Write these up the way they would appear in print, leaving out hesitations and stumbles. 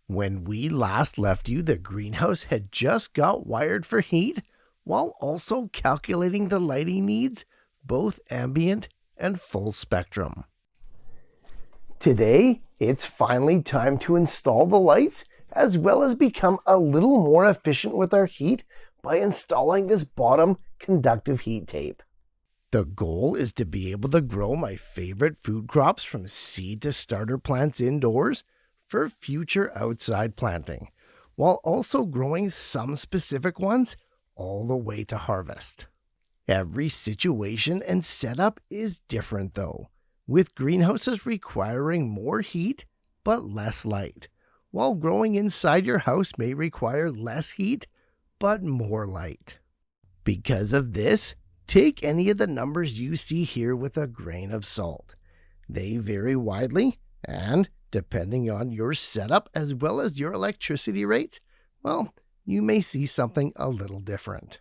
When we last left you, the greenhouse had just got wired for heat, while also calculating the lighting needs, both ambient and full spectrum. Today, it's finally time to install the lights, as well as become a little more efficient with our heat by installing this bottom conductive heat tape. The goal is to be able to grow my favorite food crops from seed to starter plants indoors for future outside planting, while also growing some specific ones all the way to harvest. Every situation and setup is different though, with greenhouses requiring more heat but less light, while growing inside your house may require less heat but more light. Because of this, take any of the numbers you see here with a grain of salt. They vary widely, and depending on your setup as well as your electricity rates, well, you may see something a little different.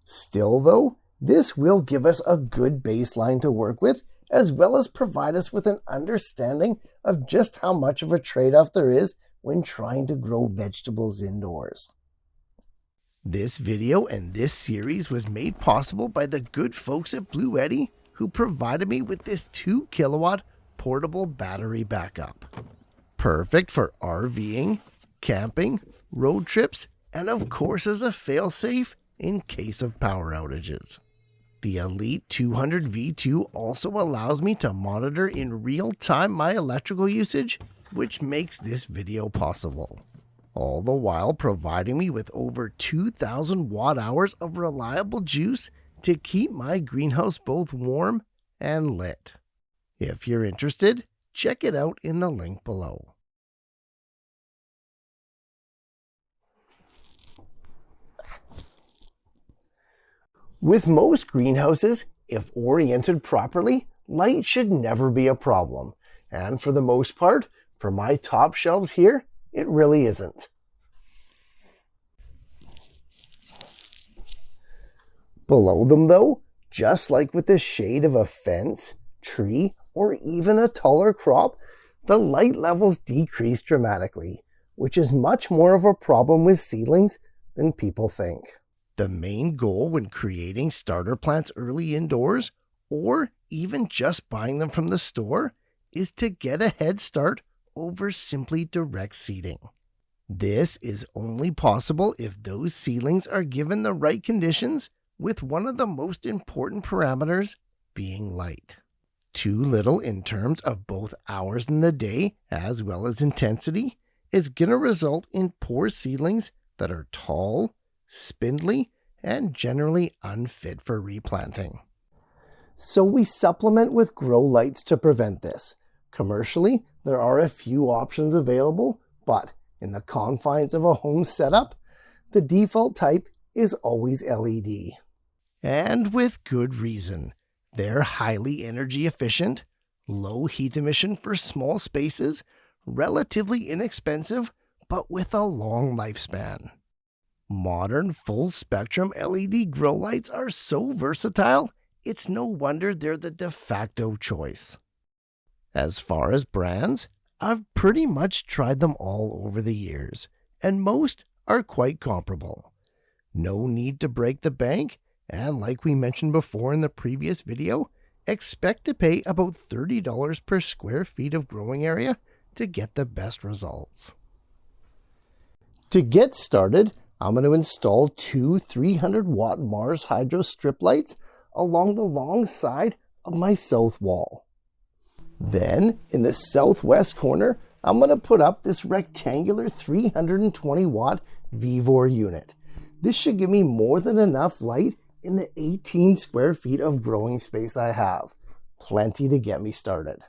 Still though, this will give us a good baseline to work with, as well as provide us with an understanding of just how much of a trade-off there is when trying to grow vegetables indoors. This video and this series was made possible by the good folks at Bluetti, who provided me with this 2 kilowatt portable battery backup. Perfect for RVing, camping, road trips, and of course as a fail-safe in case of power outages. The Elite 200 V2 also allows me to monitor in real time my electrical usage, which makes this video possible. All the while providing me with over 2,000 watt hours of reliable juice to keep my greenhouse both warm and lit. If you're interested, check it out in the link below. With most greenhouses, if oriented properly, light should never be a problem. And for the most part, for my top shelves here, it really isn't. Below them though, just like with the shade of a fence, tree, or even a taller crop, the light levels decrease dramatically, which is much more of a problem with seedlings than people think. The main goal when creating starter plants early indoors, or even just buying them from the store, is to get a head start over simply direct seeding. This is only possible if those seedlings are given the right conditions, with one of the most important parameters being light. Too little in terms of both hours in the day as well as intensity is going to result in poor seedlings that are tall, spindly, and generally unfit for replanting. So we supplement with grow lights to prevent this. Commercially, there are a few options available, but in the confines of a home setup, the default type is always LED. And with good reason. They're highly energy efficient, low heat emission for small spaces, relatively inexpensive, but with a long lifespan. Modern full-spectrum LED grow lights are so versatile, it's no wonder they're the de facto choice. As far as brands, I've pretty much tried them all over the years, and most are quite comparable. No need to break the bank, and like we mentioned before in the previous video, expect to pay about $30 per square feet of growing area to get the best results. To get started, I'm going to install 2 300-watt Mars Hydro strip lights along the long side of my south wall. Then, in the southwest corner, I'm going to put up this rectangular 320-watt VVOR unit. This should give me more than enough light in the 18 square feet of growing space I have. Plenty to get me started.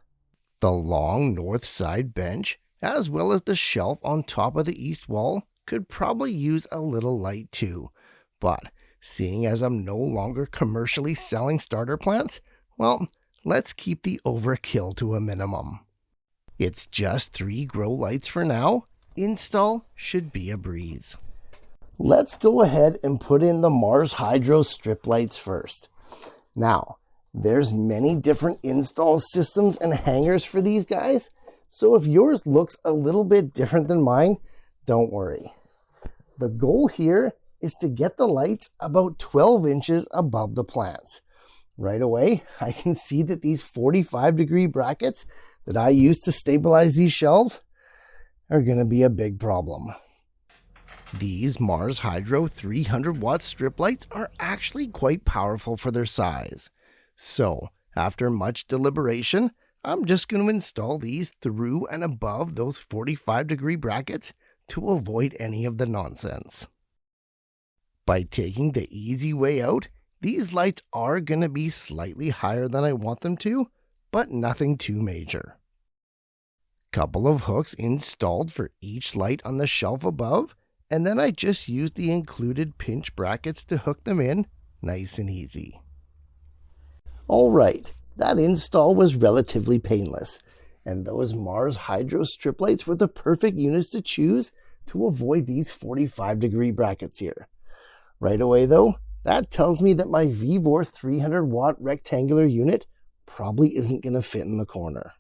The long north side bench, as well as the shelf on top of the east wall, could probably use a little light too. But seeing as I'm no longer commercially selling starter plants, well, let's keep the overkill to a minimum. It's just 3 grow lights for now. Install should be a breeze. Let's go ahead and put in the Mars Hydro strip lights first. Now, there's many different install systems and hangers for these guys. So if yours looks a little bit different than mine, don't worry. The goal here is to get the lights about 12 inches above the plants. Right away, I can see that these 45-degree brackets that I use to stabilize these shelves are going to be a big problem. These Mars Hydro 300-watt strip lights are actually quite powerful for their size. So, after much deliberation, I'm just going to install these through and above those 45-degree brackets to avoid any of the nonsense. By taking the easy way out, these lights are going to be slightly higher than I want them to, but nothing too major. Couple of hooks installed for each light on the shelf above, and then I just used the included pinch brackets to hook them in, nice and easy. Alright, that install was relatively painless, and those Mars Hydro strip lights were the perfect units to choose to avoid these 45-degree brackets here. Right away though, that tells me that my Vevor 300-watt rectangular unit probably isn't going to fit in the corner.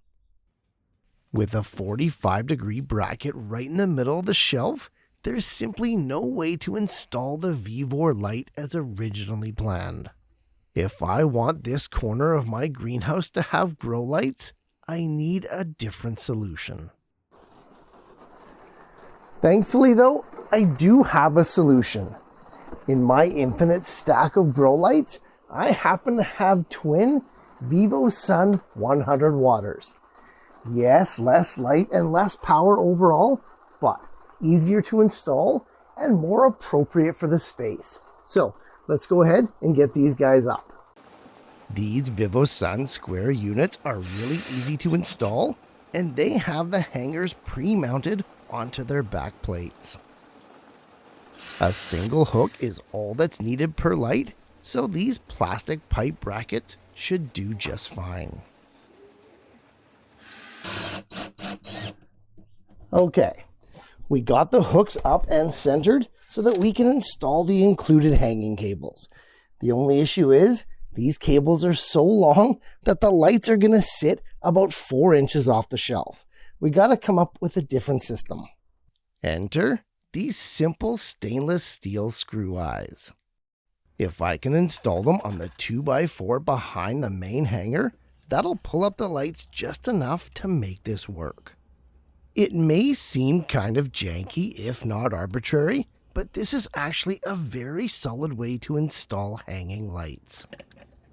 With a 45-degree bracket right in the middle of the shelf, there's simply no way to install the Vevor light as originally planned. If I want this corner of my greenhouse to have grow lights, I need a different solution. Thankfully though, I do have a solution. In my infinite stack of grow lights, I happen to have twin VivoSun 100 watters. Yes, less light and less power overall, but easier to install and more appropriate for the space. So let's go ahead and get these guys up. These VivoSun square units are really easy to install, and they have the hangers pre-mounted onto their back plates. A single hook is all that's needed per light, so these plastic pipe brackets should do just fine. Okay, we got the hooks up and centered so that we can install the included hanging cables. The only issue is these cables are so long that the lights are going to sit about 4 inches off the shelf. We got to come up with a different system. Enter these simple stainless steel screw eyes. If I can install them on the 2x4 behind the main hanger, that'll pull up the lights just enough to make this work. It may seem kind of janky, if not arbitrary, but this is actually a very solid way to install hanging lights.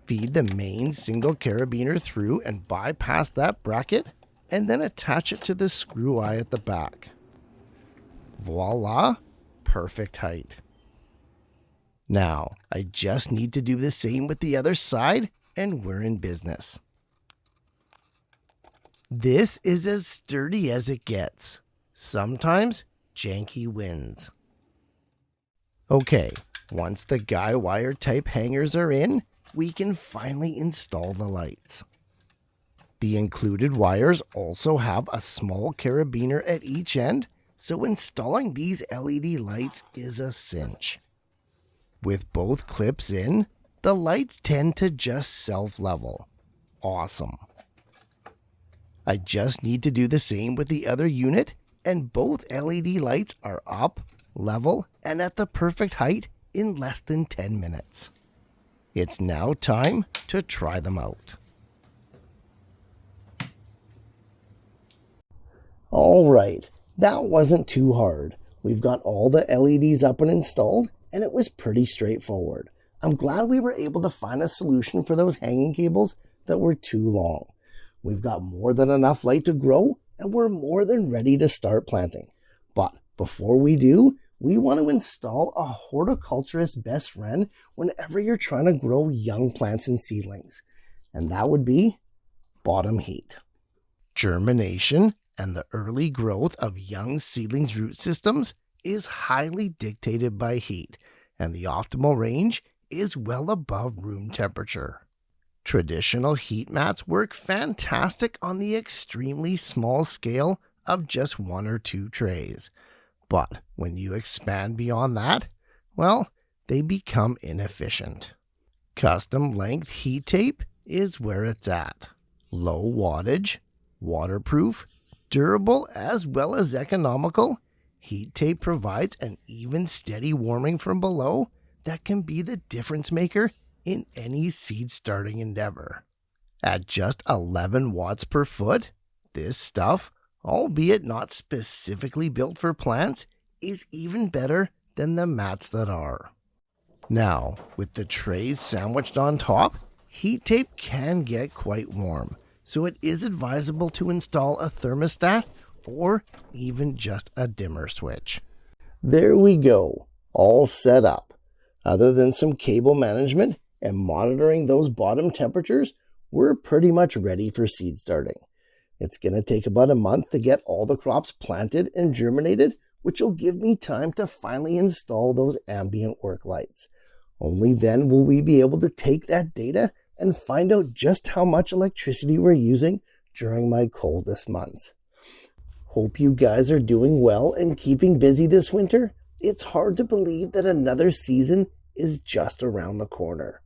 Feed the main single carabiner through and bypass that bracket, and then attach it to the screw eye at the back. Voila, perfect height. Now, I just need to do the same with the other side, and we're in business. This is as sturdy as it gets. Sometimes, janky wins. Okay, once the guy wire type hangers are in, we can finally install the lights. The included wires also have a small carabiner at each end, so installing these LED lights is a cinch. With both clips in, the lights tend to just self-level. Awesome. I just need to do the same with the other unit, and both LED lights are up, level, and at the perfect height in less than 10 minutes. It's now time to try them out. Alright, that wasn't too hard. We've got all the LEDs up and installed, and it was pretty straightforward. I'm glad we were able to find a solution for those hanging cables that were too long. We've got more than enough light to grow, and we're more than ready to start planting. But before we do, we want to install a horticulturist's best friend whenever you're trying to grow young plants and seedlings. And that would be bottom heat. Germination and the early growth of young seedlings' root systems is highly dictated by heat, and the optimal range is well above room temperature. Traditional heat mats work fantastic on the extremely small scale of just 1 or 2 trays. But when you expand beyond that, well, they become inefficient. Custom length heat tape is where it's at. Low wattage, waterproof, Durable as well as economical, heat tape provides an even steady warming from below that can be the difference maker in any seed starting endeavor. At just 11 watts per foot, this stuff, albeit not specifically built for plants, is even better than the mats that are. Now, with the trays sandwiched on top, heat tape can get quite warm, so it is advisable to install a thermostat or even just a dimmer switch. There we go, all set up. Other than some cable management and monitoring those bottom temperatures, we're pretty much ready for seed starting. It's going to take about a month to get all the crops planted and germinated, which will give me time to finally install those ambient work lights. Only then will we be able to take that data and find out just how much electricity we're using during my coldest months. Hope you guys are doing well and keeping busy this winter. It's hard to believe that another season is just around the corner.